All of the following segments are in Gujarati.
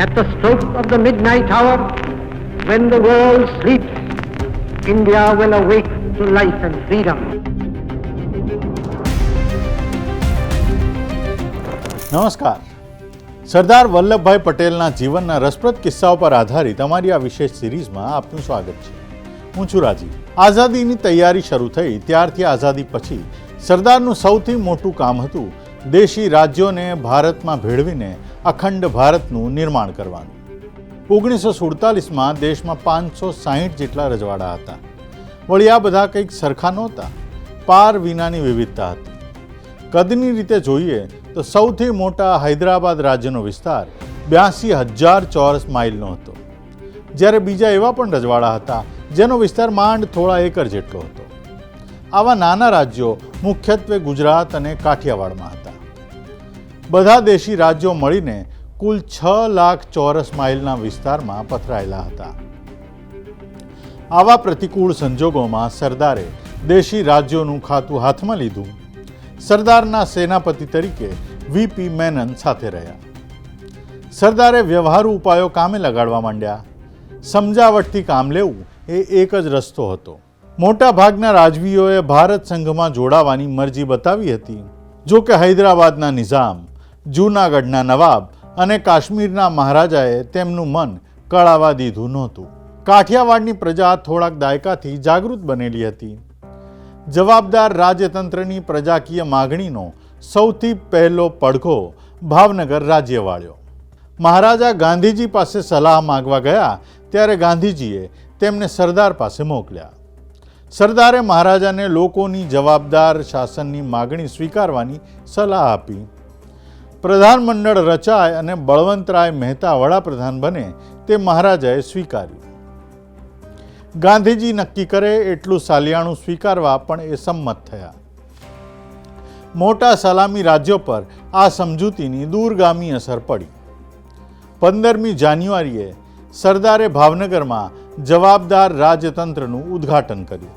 At the stroke of the midnight hour, when the world sleeps, India will awake to life and freedom. નમસ્કાર. સરદાર વલ્લભભાઈ પટેલના જીવનના રસપ્રદ કિસ્સાઓ પર આધારિત અમારી આ વિશેષ સિરીઝમાં આપનું સ્વાગત છે. હું છું રાજીવ. આઝાદીની તૈયારી શરૂ થઈ ત્યારથી આઝાદી પછી સરદારનું સૌથી મોટું કામ હતું દેશી રાજ્યોને ભારતમાં ભેળવીને અખંડ ભારતનું નિર્માણ કરવાનું. 1947માં દેશમાં 560 જેટલા રજવાડા હતા. વળી આ બધા કંઈક સરખા નહોતા. પાર વિનાની વિવિધતા હતી. કદની રીતે જોઈએ તો સૌથી મોટા હૈદરાબાદ રાજ્યનો વિસ્તાર 82,000 ચોરસ માઇલનો હતો, જ્યારે બીજા એવા પણ રજવાડા હતા જેનો વિસ્તાર માંડ થોડા એકર જેટલો હતો. આવા નાના રાજ્યો મુખ્યત્વે ગુજરાત અને કાઠિયાવાડમાં હતા. બધા દેશી રાજ્યો મળીને કુલ 6 લાખ ચોરસ માઇલના વિસ્તારમાં પથરાયેલા હતા. આવા પ્રતિકૂળ સંજોગોમાં સરદારે દેશી રાજ્યોનું ખાતું હાથમાં લીધું. સરદારના સેનાપતિ તરીકે વીપી મેનન સાથે રહ્યા. સરદારે વ્યવહારુ ઉપાયો કામે લગાડવા માંડ્યા. સમજાવટથી કામ લેવું એ એક જ રસ્તો હતો. મોટા ભાગના રાજવીઓએ ભારત સંઘમાં જોડાવાની મરજી બતાવી હતી. જો કે હૈદરાબાદના નિઝામ, જૂનાગઢના નવાબ અને કાશ્મીરના મહારાજાએ તેમનું મન કળાવા દીધું નહોતું. કાઠિયાવાડની પ્રજા થોડાક દાયકાથી જાગૃત બનેલી હતી. જવાબદાર રાજ્યતંત્રની પ્રજાકીય માગણીનો સૌથી પહેલો પડઘો ભાવનગર રાજ્ય વાળ્યો. મહારાજા ગાંધીજી પાસે સલાહ માંગવા ગયા ત્યારે ગાંધીજીએ તેમને સરદાર પાસે મોકલ્યા. સરદારે મહારાજાને લોકોની જવાબદાર શાસનની માગણી સ્વીકારવાની સલાહ આપી. પ્રધાનમંડળ રચાય અને બળવંતરાય મહેતા વડાપ્રધાન બને તે મહારાજાએ સ્વીકાર્યું. ગાંધીજી નક્કી કરે એટલું સાલિયાણું સ્વીકારવા પણ એ સંમત થયા. મોટા સલામી રાજ્યો પર આ સમજૂતીની દૂરગામી અસર પડી. 15મી જાન્યુઆરીએ સરદારે ભાવનગરમાં જવાબદાર રાજ્યતંત્રનું ઉદ્ઘાટન કર્યું.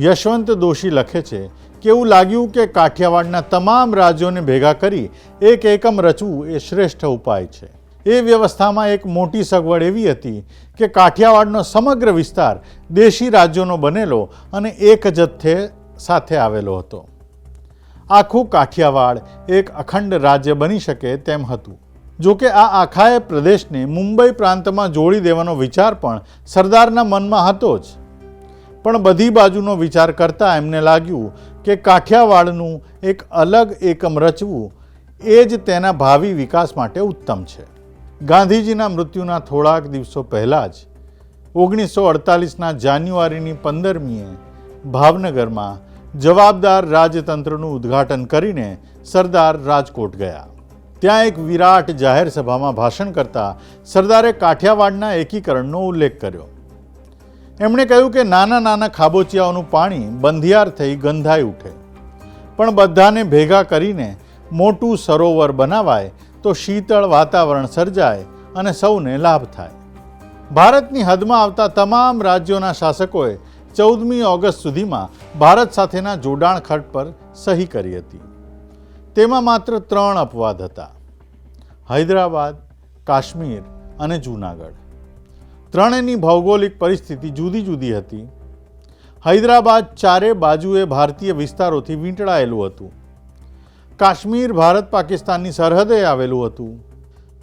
યશવંત દોશી લખે છે કે એવું લાગ્યું કે કાઠિયાવાડના તમામ રાજ્યોને ભેગા કરી એક એકમ રચવું એ શ્રેષ્ઠ ઉપાય છે. એ વ્યવસ્થામાં એક મોટી સગવડ એવી હતી કે કાઠિયાવાડનો સમગ્ર વિસ્તાર દેશી રાજ્યોનો બનેલો અને એક જથ્થે સાથે આવેલો હતો. આખું કાઠિયાવાડ એક અખંડ રાજ્ય બની શકે તેમ હતું. જોકે આ આખાએ પ્રદેશને મુંબઈ પ્રાંતમાં જોડી દેવાનો વિચાર પણ સરદારના મનમાં હતો જ. પણ બધી બાજુનો વિચાર કરતાં એમને લાગ્યું કે કાઠિયાવાડનું એક અલગ એકમ રચવું એ જ તેના ભાવિ વિકાસ માટે ઉત્તમ છે. ગાંધીજીના મૃત્યુના થોડાક દિવસો પહેલાં જ 1948ના જાન્યુઆરીની 15મીએ ભાવનગરમાં જવાબદાર રાજ્યતંત્રનું ઉદ્ઘાટન કરીને સરદાર રાજકોટ ગયા. ત્યાં એક વિરાટ જાહેર સભામાં ભાષણ કરતા સરદારે કાઠિયાવાડના એકીકરણનો ઉલ્લેખ કર્યો. એમણે કહ્યું કે નાના નાના ખાબોચિયાઓનું પાણી બંધિયાર થઈ ગંધાઈ ઉઠે, પણ બધાને ભેગા કરીને મોટું સરોવર બનાવાય તો શીતળ વાતાવરણ સર્જાય અને સૌને લાભ થાય. ભારતની હદમાં આવતા તમામ રાજ્યોના શાસકોએ 14મી ઓગસ્ટ સુધીમાં ભારત સાથેના જોડાણ ખર્ચ પર સહી કરી હતી. તેમાં માત્ર 3 અપવાદ હતા: હૈદરાબાદ, કાશ્મીર અને જૂનાગઢ. ત્રણેયની ભૌગોલિક પરિસ્થિતિ જુદી જુદી હતી. હૈદરાબાદ ચારે બાજુએ ભારતીય વિસ્તારોથી વીંટળાયેલું હતું. કાશ્મીર ભારત પાકિસ્તાનની સરહદે આવેલું હતું.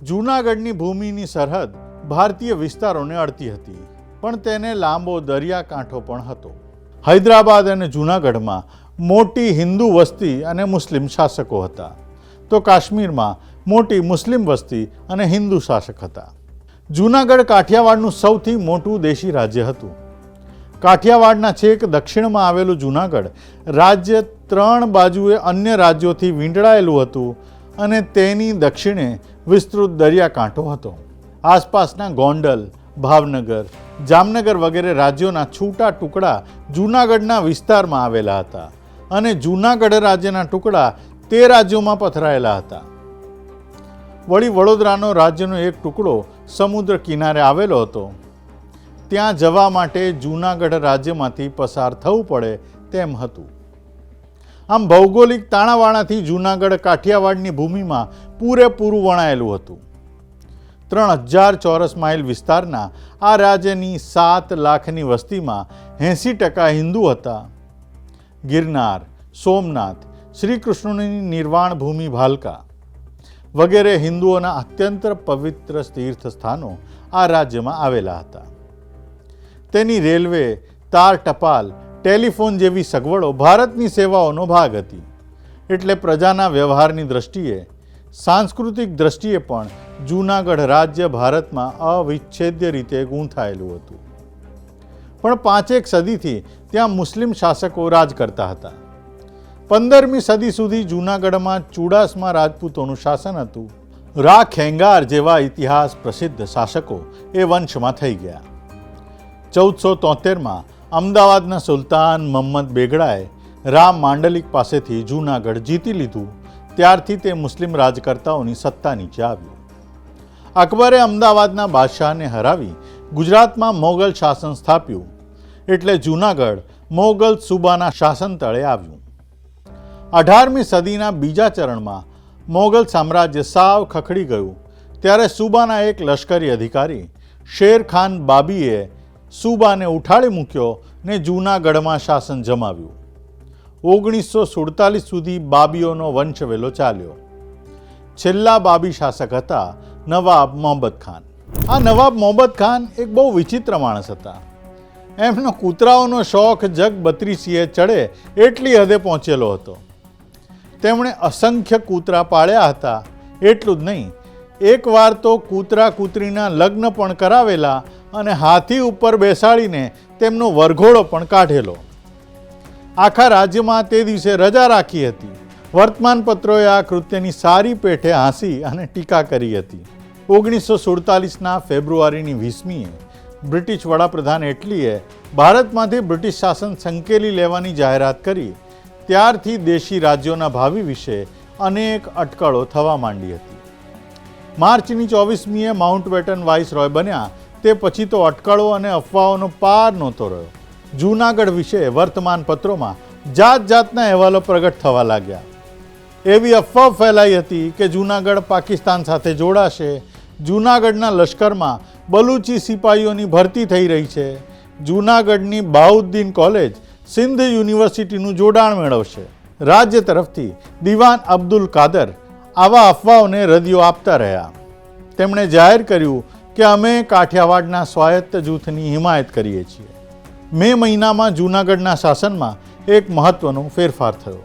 જૂનાગઢની ભૂમિની સરહદ ભારતીય વિસ્તારોને અડતી હતી, પણ તેને લાંબો દરિયાકાંઠો પણ હતો. હૈદરાબાદ અને જૂનાગઢમાં મોટી હિન્દુ વસ્તી અને મુસ્લિમ શાસકો હતા, તો કાશ્મીરમાં મોટી મુસ્લિમ વસ્તી અને હિન્દુ શાસક હતા. જૂનાગઢ કાઠિયાવાડનું સૌથી મોટું દેશી રાજ્ય હતું. કાઠિયાવાડના છેક દક્ષિણમાં આવેલું જૂનાગઢ રાજ્ય 3 બાજુએ અન્ય રાજ્યોથી વીંટળાયેલું હતું અને તેની દક્ષિણે વિસ્તૃત દરિયાકાંઠો હતો. આસપાસના ગોંડલ, ભાવનગર, જામનગર વગેરે રાજ્યોના છૂટા ટુકડા જૂનાગઢના વિસ્તારમાં આવેલા હતા અને જૂનાગઢ રાજ્યના ટુકડા તે રાજ્યોમાં પથરાયેલા હતા. વળી વડોદરાનો રાજ્યનો એક ટુકડો સમુદ્ર કિનારે આવેલો હતો. ત્યાં જવા માટે જૂનાગઢ રાજ્યમાંથી પસાર થવું પડે તેમ હતું. આમ ભૌગોલિક તાણાવાણાથી જૂનાગઢ કાઠિયાવાડની ભૂમિમાં પૂરેપૂરું વણાયેલું હતું. 3,000 ચોરસ માઇલ વિસ્તારના આ રાજ્યની 7 લાખની વસ્તીમાં 80% હિન્દુ હતા. ગિરનાર, સોમનાથ, શ્રી કૃષ્ણની નિર્વાણ ભૂમિ ભાલકા વગેરે હિન્દુઓના અત્યંત પવિત્ર તીર્થ સ્થાનો આ રાજ્યમાં આવેલા હતા. તેની રેલવે, તાર ટપાલ, ટેલિફોન જેવી સગવડો ભારતની સેવાઓનો ભાગ હતી. એટલે પ્રજાના વ્યવહારની દ્રષ્ટિએ, સાંસ્કૃતિક દ્રષ્ટિએ પણ જૂનાગઢ રાજ્ય ભારતમાં અવિચ્છેદ્ય રીતે ગૂંથાયેલું હતું. પણ 5 સદીથી ત્યાં મુસ્લિમ શાસકો રાજ કરતા હતા. 15મી સદી સુધી જૂનાગઢમાં ચુડાસમા રાજપૂતોનું શાસન હતું. રા ખેંગાર જેવા ઇતિહાસ પ્રસિદ્ધ શાસકો એ વંશમાં થઈ ગયા. 1473માં અમદાવાદના સુલતાન મહમ્મદ બેગડાએ રામ માંડલિક પાસેથી જૂનાગઢ જીતી લીધું. ત્યારથી તે મુસ્લિમ રાજકર્તાઓની સત્તા નીચે આવ્યું. અકબરે અમદાવાદના બાદશાહને હરાવી ગુજરાતમાં મોગલ શાસન સ્થાપ્યું. એટલે જૂનાગઢ મોગલ સુબાના શાસન તળે આવ્યું. 18મી સદીના બીજા ચરણમાં મોગલ સામ્રાજ્ય સાવ ખખડી ગયું. ત્યારે સુબાના એક લશ્કરી અધિકારી શેર ખાન બાબીએ સુબાને ઉઠાડી મૂક્યો ને જૂનાગઢમાં શાસન જમાવ્યું. 1947 સુધી બાબીઓનો વંશવેલો ચાલ્યો. છેલ્લા બાબી શાસક હતા નવાબ મોહમ્મદ ખાન. આ નવાબ મોહમ્મદ ખાન એક બહુ વિચિત્ર માણસ હતા. એમનો કૂતરાઓનો શોખ જગ 32 ચડે એટલી હદે પહોંચેલો હતો. તેમણે અસંખ્ય કૂતરા પાળ્યા હતા. એટલું જ નહીં, એકવાર તો કૂતરા કૂતરીના લગ્ન પણ કરાવેલા અને હાથી ઉપર બેસાડીને તેમનો વરઘોડો પણ કાઢેલો. આખા રાજ્યમાં તે દિવસે રજા રાખી હતી. વર્તમાનપત્રોએ આ કૃત્યની સારી પેઠે હાંસી અને ટીકા કરી હતી. 1947ના ફેબ્રુઆરીની 20મીએ બ્રિટિશ વડાપ્રધાન એટલીએ ભારતમાંથી બ્રિટિશ શાસન સંકેલી લેવાની જાહેરાત કરી. ત્યારથી દેશી રાજ્યોના ભાવિ વિશે અનેક અટકળો થવા માંડી હતી. માર્ચની 24મીએ માઉન્ટબેટન વાઇસરોય બન્યા તે પછી તો અટકળો અને અફવાઓનો પાર નહોતો રહ્યો. જૂનાગઢ વિશે વર્તમાન પત્રોમાં જાત જાતના અહેવાલો પ્રગટ થવા લાગ્યા. એવી અફવા ફેલાઈ હતી કે જૂનાગઢ પાકિસ્તાન સાથે જોડાશે. જૂનાગઢના લશ્કરમાં બલુચી સિપાહીઓની ભરતી થઈ રહી છે. જૂનાગઢની બાઉદ્દીન કોલેજ સિંધ યુનિવર્સિટીનું જોડાણ મેળવશે. રાજ્ય તરફથી દિવાન અબ્દુલ કાદર આવા અફવાઓને રદિયો આપતા રહ્યા. તેમણે જાહેર કર્યું કે અમે કાઠિયાવાડના સ્વાયત્ત જૂથની હિમાયત કરીએ છીએ. મે મહિનામાં જૂનાગઢના શાસનમાં એક મહત્વનો ફેરફાર થયો.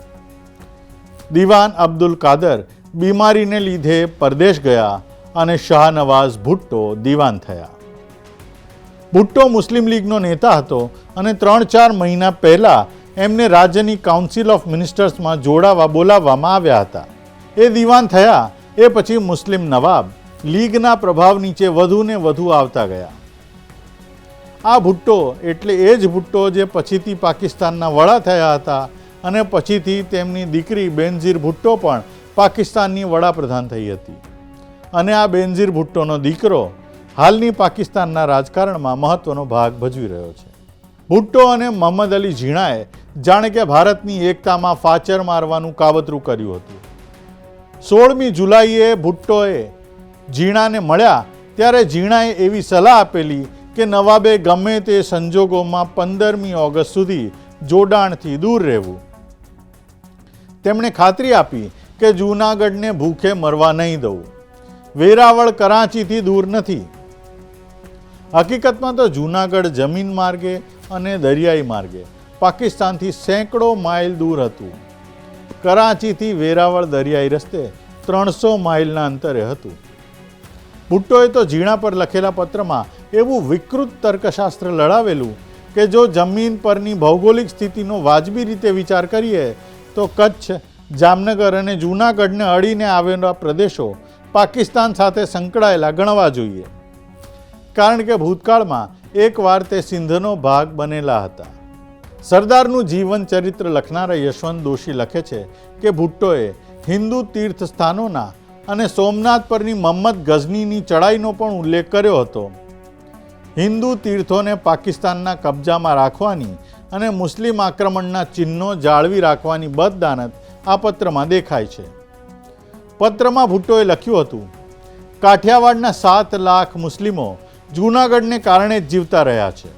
દિવાન અબ્દુલ કાદર બીમારીને લીધે પરદેશ ગયા અને શાહનવાઝ ભુટ્ટો દિવાન થયા. ભુટ્ટો મુસ્લિમ લીગનો નેતા હતો અને 3-4 મહિના પહેલાં એમને રાજ્યની કાઉન્સિલ ઓફ મિનિસ્ટર્સમાં જોડાવા બોલાવવામાં આવ્યા હતા. એ દિવાન થયા એ પછી મુસ્લિમ નવાબ લીગના પ્રભાવ નીચે વધુ ને વધુ આવતા ગયા. આ ભુટ્ટો એટલે એ જ ભુટ્ટો જે પછીથી પાકિસ્તાનના વડા થયા હતા અને પછીથી તેમની દીકરી બેનઝીર ભુટ્ટો પણ પાકિસ્તાનની વડાપ્રધાન થઈ હતી. અને આ બેનઝીર ભુટ્ટોનો દીકરો હાલની પાકિસ્તાનના રાજકારણમાં મહત્વનો ભાગ ભજવી રહ્યો છે. ભુટ્ટો અને મોહમ્મદ અલી ઝીણાએ જાણે કે ભારતની એકતામાં ફાચર મારવાનું કાવતરું કર્યું હતું. 16મી જુલાઈએ ભુટ્ટોએ ઝીણાને મળ્યા ત્યારે ઝીણાએ એવી સલાહ આપેલી કે નવાબે ગમે તે સંજોગોમાં 15મી ઓગસ્ટ સુધી જોડાણથી દૂર રહેવું. તેમણે ખાતરી આપી કે જૂનાગઢને ભૂખે મરવા નહીં દઉં. વેરાવળ કરાંચીથી દૂર નથી. હકીકતમાં તો જૂનાગઢ જમીન માર્ગે અને દરિયાઈ માર્ગે પાકિસ્તાનથી સેંકડો માઇલ દૂર હતું. કરાંચીથી વેરાવળ દરિયાઈ રસ્તે 300 માઇલના અંતરે હતું. ભુટ્ટોએ તો ઝીણા પર લખેલા પત્રમાં એવું વિકૃત તર્કશાસ્ત્ર લડાવેલું કે જો જમીન પરની ભૌગોલિક સ્થિતિનો વાજબી રીતે વિચાર કરીએ તો કચ્છ, જામનગર અને જૂનાગઢને અડીને આવેલા પ્રદેશો પાકિસ્તાન સાથે સંકળાયેલા ગણવા જોઈએ. કારણ કે ભૂતકાળમાં એકવાર તે સિંધનો ભાગ બનેલા હતા. સરદારનું જીવન ચરિત્ર લખનારા યશવંત દોશી લખે છે કે ભુટ્ટોએ હિન્દુ તીર્થ સ્થાનોના અને સોમનાથ પરની મહમ્મદ ગઝનીની ચડાઈનો પણ ઉલ્લેખ કર્યો હતો. હિન્દુ તીર્થોને પાકિસ્તાનના કબજામાં રાખવાની અને મુસ્લિમ આક્રમણના ચિહ્નો જાળવી રાખવાની બદદાનત આ પત્રમાં દેખાય છે. પત્રમાં ભુટ્ટોએ લખ્યું હતું કાઠિયાવાડના 7 લાખ મુસ્લિમો જૂનાગઢને કારણે જ જીવતા રહ્યા છે.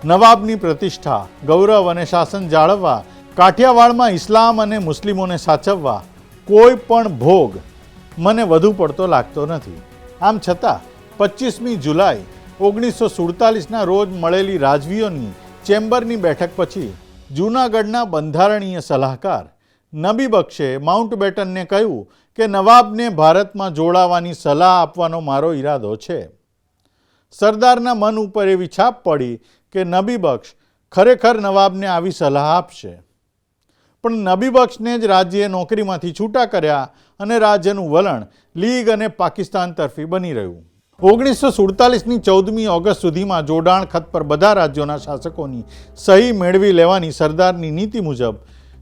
નવાબની પ્રતિષ્ઠા, ગૌરવ અને શાસન જાળવવા, કાઠિયાવાડમાં ઇસ્લામ અને મુસ્લિમોને સાચવવા કોઈ પણ ભોગ મને વધુ પડતો લાગતો નથી. આમ છતાં 25મી જુલાઈ 1947ના રોજ મળેલી રાજવીઓની ચેમ્બરની બેઠક પછી જૂનાગઢના બંધારણીય સલાહકાર નબી બક્ષે માઉન્ટબેટનને કહ્યું કે નવાબને ભારતમાં જોડાવાની સલાહ આપવાનો મારો ઈરાદો છે. સરદારના મન ઉપર એવી છાપ પડી કે નબી બક્ષ ખરેખર નવાબને આવી સલાહ આપશે. પણ નબી બક્ષને જ રાજ્યે નોકરીમાંથી છૂટા કર્યા અને રાજ્યનું વલણ લીગ અને પાકિસ્તાન તરફી બની રહ્યું. 1947ની 14મી ઓગસ્ટ સુધીમાં જોડાણ ખત પર બધા રાજ્યોના શાસકોની સહી મેળવી લેવાની સરદારની નીતિ મુજબ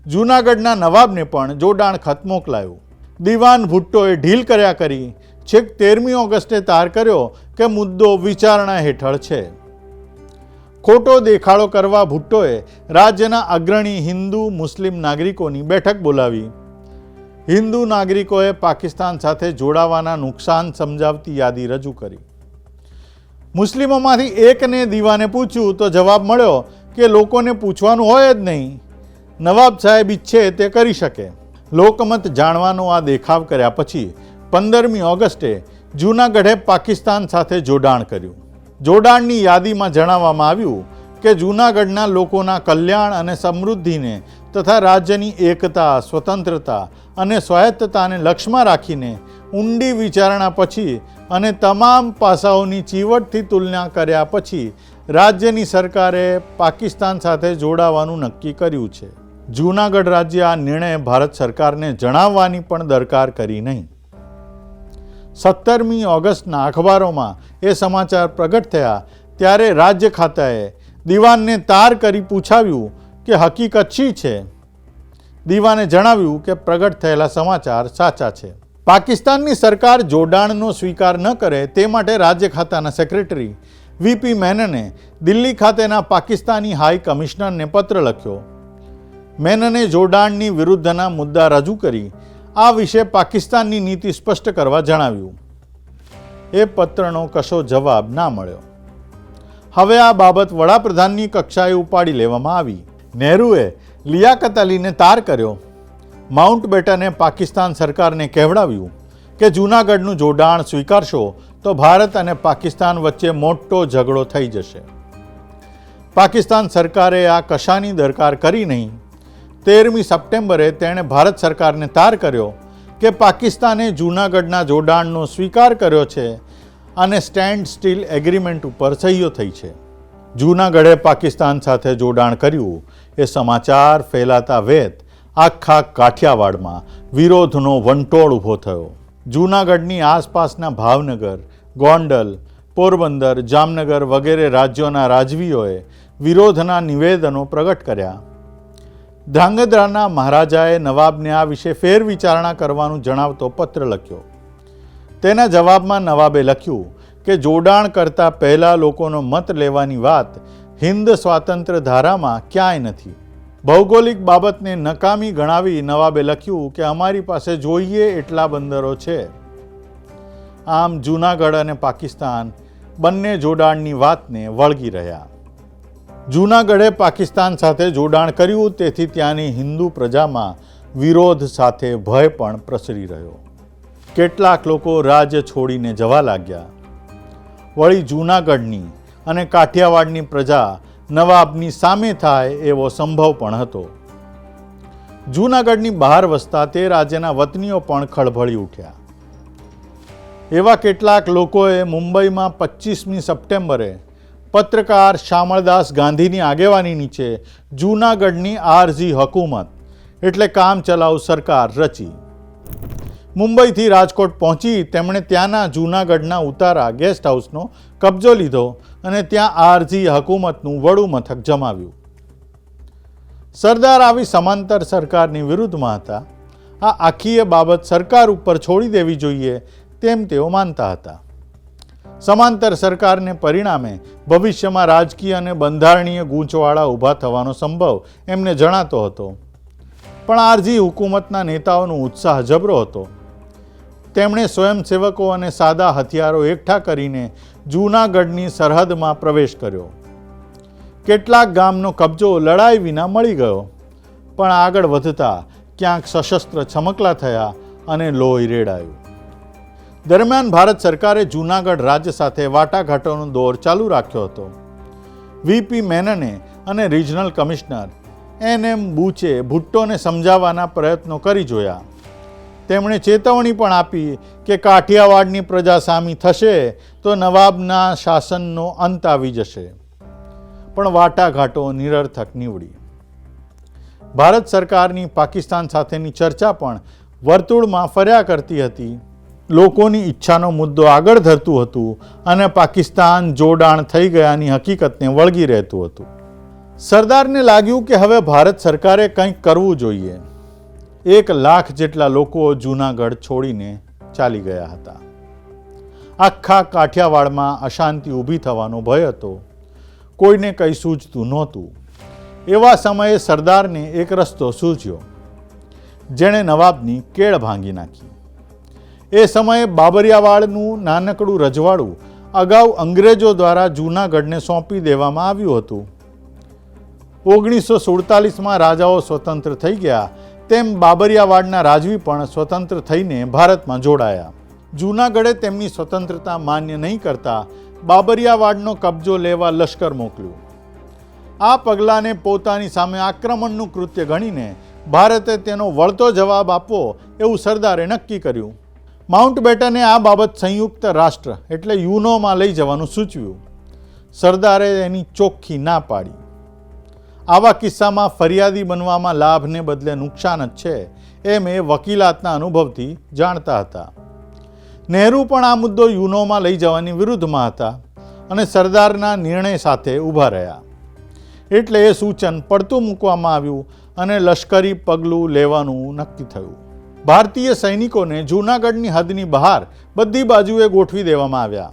જૂનાગઢના નવાબને પણ જોડાણ ખત મોકલાયું. દિવાન ભુટ્ટોએ ઢીલ કર્યા કરી છેક 13મી ઓગસ્ટે તાર કર્યો કે મુદ્દો વિચારણા હેઠળ છે. ખોટો દેખાડો કરવા ભુટ્ટોએ રાજ્યના અગ્રણી હિન્દુ મુસ્લિમ નાગરિકોની બેઠક બોલાવી. હિન્દુ નાગરિકોએ પાકિસ્તાન સાથે જોડાવાના નુકસાન સમજાવતી યાદી રજૂ કરી. મુસ્લિમોમાંથી એકને દીવાને પૂછ્યું તો જવાબ મળ્યો કે લોકોને પૂછવાનું હોય જ નહીં, નવાબ સાહેબ ઈચ્છે તે કરી શકે. લોકમત જાણવાનો આ દેખાવ કર્યા પછી 15મી ઓગસ્ટે જૂનાગઢે પાકિસ્તાન સાથે જોડાણ કર્યું. જોડાણની યાદીમાં જણાવવામાં આવ્યું કે જૂનાગઢના લોકોના કલ્યાણ અને સમૃદ્ધિને તથા રાજ્યની એકતા, સ્વતંત્રતા અને સ્વાયત્તતાને લક્ષ્યમાં રાખીને ઊંડી વિચારણા પછી અને તમામ પાસાઓની ચીવટથી તુલના કર્યા પછી રાજ્યની સરકારે પાકિસ્તાન સાથે જોડાવાનું નક્કી કર્યું છે. જૂનાગઢ રાજ્ય આ નિર્ણય ભારત સરકારને જણાવવાની પણ દરકાર કરી નહીં. 17મી ઓગસ્ટના અખબારોમાં એ સમાચાર પ્રગટ થયા ત્યારે રાજ્ય ખાતાએ દીવાનને તાર કરી પૂછાવ્યું કે હકીકત શી છે. દીવાને જણાવ્યું કે પ્રગટ થયેલા સમાચાર સાચા છે. પાકિસ્તાનની સરકાર જોડાણનો સ્વીકાર ન કરે તે માટે રાજ્ય ખાતાના સેક્રેટરી વીપી મેનને દિલ્હી ખાતેના પાકિસ્તાની હાઈ કમિશનરને પત્ર લખ્યો. મેનને જોડાણની વિરુદ્ધના મુદ્દા રજૂ કરી આ વિશે પાકિસ્તાનની નીતિ સ્પષ્ટ કરવા જણાવ્યું. એ પત્રનો કશો જવાબ ના મળ્યો. હવે આ બાબત વડાપ્રધાનની કક્ષાએ ઉપાડી લેવામાં આવી. નહેરુએ લિયાકત અલીને તાર કર્યો. માઉન્ટબેટને પાકિસ્તાન સરકારને કહેવડાવ્યું કે જૂનાગઢનું જોડાણ સ્વીકારશો તો ભારત અને પાકિસ્તાન વચ્ચે મોટો ઝઘડો થઈ જશે. પાકિસ્તાન સરકારે આ કશાની દરકાર કરી નહીં. 13મી સપ્ટેમ્બરે તેણે ભારત સરકારને તાર કર્યો કે પાકિસ્તાને જૂનાગઢના જોડાણનો સ્વીકાર કર્યો છે અને સ્ટેન્ડ સ્ટીલ એગ્રીમેન્ટ ઉપર સહીઓ થઈ છે. જૂનાગઢે પાકિસ્તાન સાથે જોડાણ કર્યું એ સમાચાર ફેલાતા વેત આખા કાઠિયાવાડમાં વિરોધનો વંટોળ ઊભો થયો. જૂનાગઢની આસપાસના ભાવનગર, ગોંડલ, પોરબંદર, જામનગર વગેરે રાજ્યોના રાજવીઓએ વિરોધના નિવેદનો પ્રગટ કર્યા. ધ્રાંગધ્રાના મહારાજાએ નવાબને આ વિશે ફેર વિચારણા કરવાનું જણાવતો પત્ર લખ્યો. તેના જવાબમાં નવાબે લખ્યું કે જોડાણ કરતાં પહેલાં લોકોનો મત લેવાની વાત હિન્દ સ્વાતંત્ર્ય ધારામાં ક્યાંય નથી. ભૌગોલિક બાબતને નકામી ગણાવી નવાબે લખ્યું કે અમારી પાસે જોઈએ એટલા બંદરો છે. આમ જૂનાગઢ અને પાકિસ્તાન બંને જોડાણની વાતને વળગી રહ્યા. જૂનાગઢે પાકિસ્તાન સાથે જોડાણ કર્યું તેથી ત્યાંની હિન્દુ પ્રજામાં વિરોધ સાથે ભય પણ પ્રસરી રહ્યો. કેટલાક લોકો રાજ્ય છોડીને જવા લાગ્યા. વળી જૂનાગઢની અને કાઠિયાવાડની પ્રજા નવાબની સામે થાય એવો સંભવ પણ હતો. જૂનાગઢની બહાર વસતા તે રાજ્યના વતનીઓ પણ ખળભળી ઉઠ્યા. એવા કેટલાક લોકોએ મુંબઈમાં 25મી સપ્ટેમ્બરે પત્રકાર શામળદાસ ગાંધીની આગેવાની નીચે જૂનાગઢની આરઝી હકુમત એટલે કામચલાઉ સરકાર રચી. મુંબઈથી રાજકોટ પહોંચી તેમણે ત્યાંના જૂનાગઢના ઉતારા ગેસ્ટ હાઉસનો કબજો લીધો અને ત્યાં આરઝી હકુમતનું વડું મથક જમાવ્યું. સરદાર આવી સમાંતર સરકારની વિરુદ્ધમાં હતા. આ આખી બાબત સરકાર ઉપર છોડી દેવી જોઈએ તેમ તેઓ માનતા હતા. સમાંતર સરકારને પરિણામે ભવિષ્યમાં રાજકીય અને બંધારણીય ગૂંચવાડા ઊભા થવાનો સંભવ એમને જણાતો હતો. પણ આરઝી હુકુમતના નેતાઓનો ઉત્સાહ જબરો હતો. તેમણે સ્વયંસેવકો અને સાદા હથિયારો એકઠા કરીને જૂનાગઢની સરહદમાં પ્રવેશ કર્યો. કેટલાક ગામનો કબજો લડાઈ વિના મળી ગયો, પણ આગળ વધતા ક્યાંક સશસ્ત્ર છમકલા થયા અને લોહી રેડાયું. દરમિયાન ભારત સરકારે જૂનાગઢ રાજ્ય સાથે વાટાઘાટોનો દોર ચાલુ રાખ્યો હતો. વીપી મેનને અને રિજનલ કમિશનર NM બુચે ભુટ્ટોને સમજાવવાના પ્રયત્નો કરી જોયા. તેમણે ચેતવણી પણ આપી કે કાઠિયાવાડની પ્રજા સામી થશે તો નવાબના શાસનનો અંત આવી જશે, પણ વાટાઘાટો નિરર્થક નીવડી. ભારત સરકારની પાકિસ્તાન સાથેની ચર્ચા પણ વર્તુળમાં ફર્યા કરતી હતી. લોકોની ઈચ્છાનો મુદ્દો આગળ ધરતું હતું અને પાકિસ્તાન જોડાણ થઈ ગયાની હકીકતને વળગી રહેતું હતું. સરદારને લાગ્યું કે હવે ભારત સરકારે કંઈક કરવું જોઈએ. 1 લાખ જેટલા લોકો જૂનાગઢ છોડીને ચાલી ગયા હતા. આખા કાઠિયાવાડમાં અશાંતિ ઊભી થવાનો ભય હતો. કોઈને કંઈ સૂઝતું નહોતું. એવા સમયે સરદારને એક રસ્તો સૂઝ્યો, જેણે નવાબની કેળ ભાંગી નાખી. એ સમયે બાબરિયાવાડનું નાનકડું રજવાડું અગાઉ અંગ્રેજો દ્વારા જૂનાગઢને સોંપી દેવામાં આવ્યું હતું. 1947માં રાજાઓ સ્વતંત્ર થઈ ગયા તેમ બાબરિયાવાડના રાજવી પણ સ્વતંત્ર થઈને ભારતમાં જોડાયા. જૂનાગઢે તેમની સ્વતંત્રતા માન્ય નહીં કરતા બાબરિયાવાડનો કબજો લેવા લશ્કર મોકલ્યું. આ પગલાંને પોતાની સામે આક્રમણનું કૃત્ય ગણીને ભારતે તેનો વળતો જવાબ આપવો એવું સરદારે નક્કી કર્યું. માઉન્ટ બેટને આ બાબત સંયુક્ત રાષ્ટ્ર એટલે યુનોમાં લઈ જવાનું સૂચવ્યું. સરદારે એની ચોખ્ખી ના પાડી. આવા કિસ્સામાં ફરિયાદી બનવામાં લાભને બદલે નુકસાન જ છે એમ એ વકીલાતના અનુભવથી જાણતા હતા. નહેરુ પણ આ મુદ્દો યુનોમાં લઈ જવાની વિરુદ્ધમાં હતા અને સરદારના નિર્ણય સાથે ઊભા રહ્યા. એટલે એ સૂચન પડતું મૂકવામાં આવ્યું અને લશ્કરી પગલું લેવાનું નક્કી થયું. ભારતીય સૈનિકોને જૂનાગઢની હદની બહાર બધી બાજુએ ગોઠવી દેવામાં આવ્યા.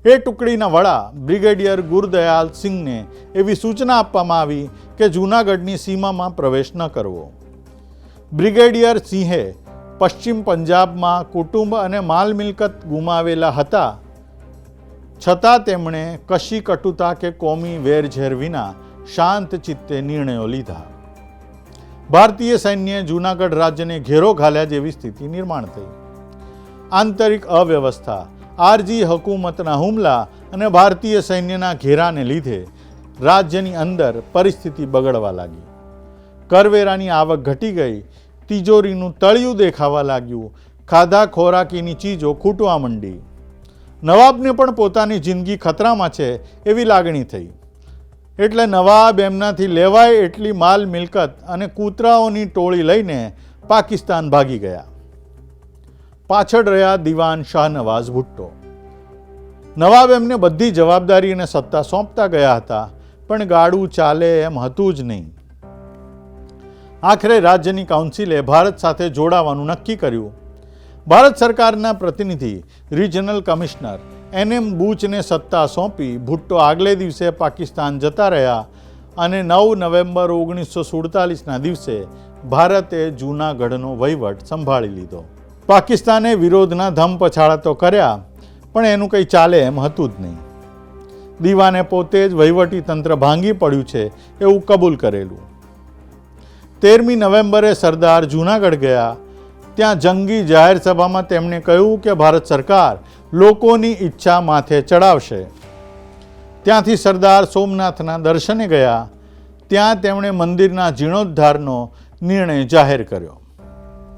એ ટુકડીના વડા બ્રિગેડિયર ગુરદયાલ સિંહને એવી સૂચના આપવામાં આવી કે જૂનાગઢની સીમામાં પ્રવેશ ન કરવો. બ્રિગેડિયર સિંહે પશ્ચિમ પંજાબમાં કુટુંબ અને માલ મિલકત ગુમાવેલા હતા, છતાં તેમણે કશી કટુતા કે કોમી વેરઝેર વિના શાંત ચિત્તે નિર્ણયો લીધા. ભારતીય સૈન્યએ જૂનાગઢ રાજ્યને ઘેરો ઘાલ્યા જેવી સ્થિતિ નિર્માણ થઈ. આંતરિક અવ્યવસ્થા, આરજી હુકુમતના હુમલા અને ભારતીય સૈન્યના ઘેરાને લીધે રાજ્યની અંદર પરિસ્થિતિ બગડવા લાગી. કરવેરાની આવક ઘટી ગઈ, તિજોરીનું તળિયું દેખાવા લાગ્યું, ખાધા ખોરાકીની ચીજો ખૂટવા માંડી. નવાબને પણ પોતાની જિંદગી ખતરામાં છે એવી લાગણી થઈ. એટલે નવાબ એમનાથી લેવાય એટલી માલ મિલકત અને કૂતરાઓની ટોળી લઈને પાકિસ્તાન ભાગી ગયા. પાછળ રહ્યા દિવાન શાહનવાઝ ભુટ્ટો. નવાબ એમને બધી જવાબદારી અને સત્તા સોંપતા ગયા હતા, પણ ગાડું ચાલે એમ હતું જ નહીં. આખરે રાજ્યની કાઉન્સિલે ભારત સાથે જોડાવાનું નક્કી કર્યું. ભારત સરકારના પ્રતિનિધિ રિજનલ કમિશનર NM બુચને સત્તા સોંપી ભુટ્ટો આગલે દિવસે પાકિસ્તાન જતા રહ્યા અને 9 નવેમ્બર 1947ના દિવસે ભારતે જૂનાગઢનો વહીવટ સંભાળી લીધો. પાકિસ્તાને વિરોધના ધમપછાડા તો કર્યા, પણ એનું કંઈ ચાલે એમ હતું જ નહીં. દીવાને પોતે જ વહીવટી તંત્ર ભાંગી પડ્યું છે એવું કબૂલ કરેલું. 13મી નવેમ્બરે સરદાર જૂનાગઢ ગયા. ત્યાં જંગી જાહેર સભામાં તેમણે કહ્યું કે ભારત સરકાર લોકોની ઈચ્છા માથે ચડાવશે. ત્યાંથી સરદાર સોમનાથના દર્શને ગયા. ત્યાં તેમણે મંદિરના જીર્ણોદ્ધારનો નિર્ણય જાહેર કર્યો.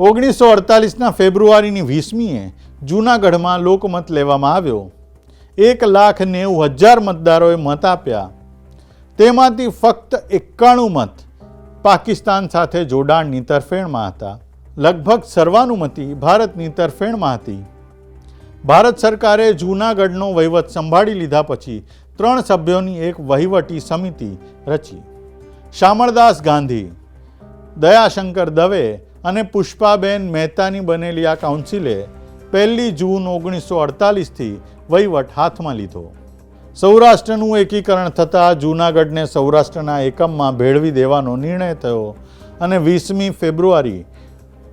1948ના ફેબ્રુઆરીની 20મીએ જૂનાગઢમાં લોકમત લેવામાં આવ્યો. 1,90,000 મતદારોએ મત આપ્યા. તેમાંથી ફક્ત 91 મત પાકિસ્તાન સાથે જોડાણની તરફેણમાં હતા. લગભગ સર્વાનુમતિ ભારતની તરફેણમાં હતી. ભારત સરકારે જૂનાગઢનો વહીવટ સંભાળી લીધા પછી 3 સભ્યોની એક વહીવટી સમિતિ રચી. શામળદાસ ગાંધી, દયાશંકર દવે અને પુષ્પાબેન મહેતાની બનેલી આ કાઉન્સિલે 1 જૂન 1948થી વહીવટ હાથમાં લીધો. સૌરાષ્ટ્રનું એકીકરણ થતાં જૂનાગઢને સૌરાષ્ટ્રના એકમમાં ભેળવી દેવાનો નિર્ણય થયો અને 20મી ફેબ્રુઆરી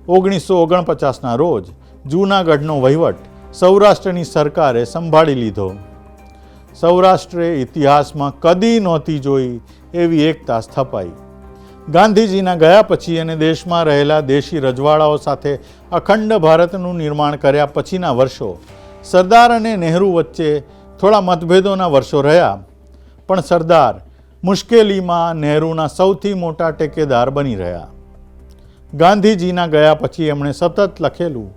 1949ના રોજ જૂનાગઢનો વહીવટ સૌરાષ્ટ્રની સરકારે સંભાળી લીધો. સૌરાષ્ટ્રે ઇતિહાસમાં કદી નહોતી જોઈ એવી એકતા સ્થપાઈ. ગાંધીજીના ગયા પછી અને દેશમાં રહેલા દેશી રજવાડાઓ સાથે અખંડ ભારતનું નિર્માણ કર્યા પછીના વર્ષો સરદાર અને નહેરુ વચ્ચે થોડા મતભેદોના વર્ષો રહ્યા, પણ સરદાર મુશ્કેલીમાં નહેરુના સૌથી મોટા ટેકેદાર બની રહ્યા. ગાંધીજીના ગયા પછી એમણે સતત લખેલું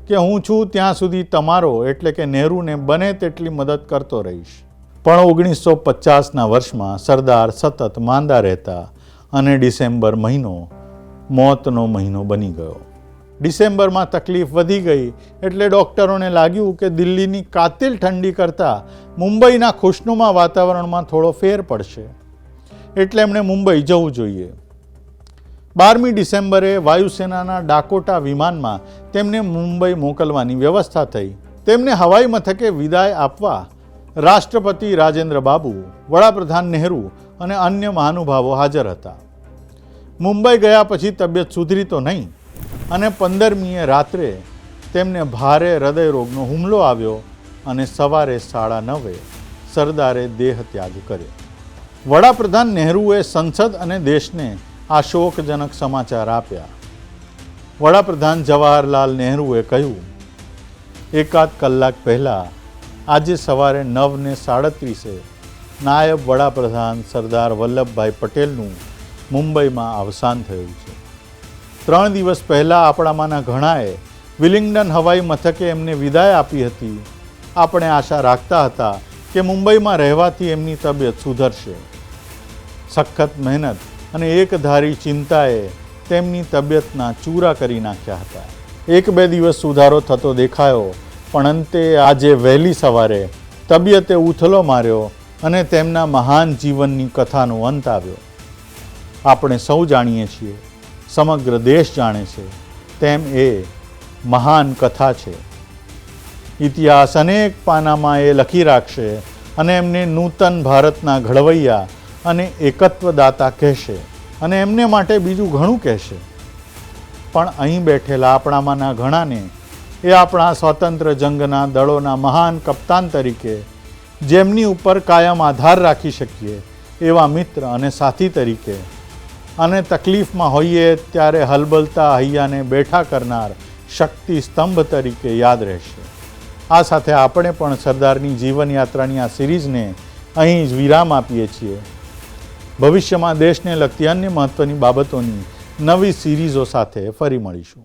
કે હું છું ત્યાં સુધી તમારો એટલે કે નહેરુને બને તેટલી મદદ કરતો રહીશ. પણ 1950ના વર્ષમાં સરદાર સતત માંદા રહેતા અને ડિસેમ્બર મહિનો મોતનો મહિનો બની ગયો. ડિસેમ્બરમાં તકલીફ વધી ગઈ એટલે ડૉક્ટરોને લાગ્યું કે દિલ્હીની કાતિલ ઠંડી કરતાં મુંબઈના ખુશનુમા વાતાવરણમાં થોડો ફેર પડશે, એટલે એમણે મુંબઈ જવું જોઈએ. 12મી ડિસેમ્બરે વાયુસેનાના ડાકોટા વિમાનમાં તેમને મુંબઈ મોકલવાની વ્યવસ્થા થઈ. તેમને હવાઈ મથકે વિદાય આપવા રાષ્ટ્રપતિ રાજેન્દ્ર બાબુ, વડાપ્રધાન નહેરુ અને અન્ય મહાનુભાવો હાજર હતા. મુંબઈ ગયા પછી તબિયત સુધરી તો નહીં અને 15મીએ રાત્રે તેમને ભારે હૃદયરોગનો હુમલો આવ્યો અને સવારે 9:30 સરદારે દેહ ત્યાગ કર્યો. વડાપ્રધાન નહેરુએ સંસદ અને દેશને આ શોકજનક સમાચાર આપ્યા. વડાપ્રધાન જવાહરલાલ નહેરુએ કહ્યું, એકાદ કલાક પહેલાં આજે સવારે 9:37 નાયબ વડાપ્રધાન સરદાર વલ્લભભાઈ પટેલનું મુંબઈમાં અવસાન થયું છે. 3 દિવસ પહેલાં આપણામાંના ઘણાએ વિલિંગ્ડન હવાઈ મથકે એમને વિદાય આપી હતી. આપણે આશા રાખતા હતા કે મુંબઈમાં રહેવાથી એમની તબિયત સુધરશે. સખત મહેનત અને એકધારી ચિંતાએ તેમની તબિયતના ચૂરા કરી નાખ્યા હતા. 1-2 દિવસ સુધારો થતો દેખાયો, પણ અંતે આજે વહેલી સવારે તબિયતે ઉથલો માર્યો અને તેમના મહાન જીવનની કથાનો અંત આવ્યો. આપણે સૌ જાણીએ છીએ, સમગ્ર દેશ જાણે છે, તેમ એ મહાન કથા છે. ઇતિહાસ અનેક પાનામાં એ લખી રાખશે અને એમને નૂતન ભારતના ઘડવૈયા અને એકત્વદાતા કહેશે અને એમને માટે બીજું ઘણું કહેશે. પણ અહીં બેઠેલા આપણામાંના ઘણાને એ આપણા સ્વાતંત્ર્ય જંગના દળોના મહાન કપ્તાન તરીકે જેમની ઉપર કાયમ આધાર રાખી શકીએ એવા મિત્ર અને સાથી તરીકે અને તકલીફમાં હોઈએ ત્યારે હલબલતા હૈયાને બેઠા કરનાર શક્તિ સ્તંભ તરીકે યાદ રહેશે. આ સાથે આપણે પણ સરદારની જીવનયાત્રાની આ સિરીઝને અહીં જ વિરામ આપીએ છીએ. ભવિષ્યમાં દેશને લગતી અન્ય મહત્ત્વની બાબતોની નવી સિરીઝો સાથે ફરી મળીશું.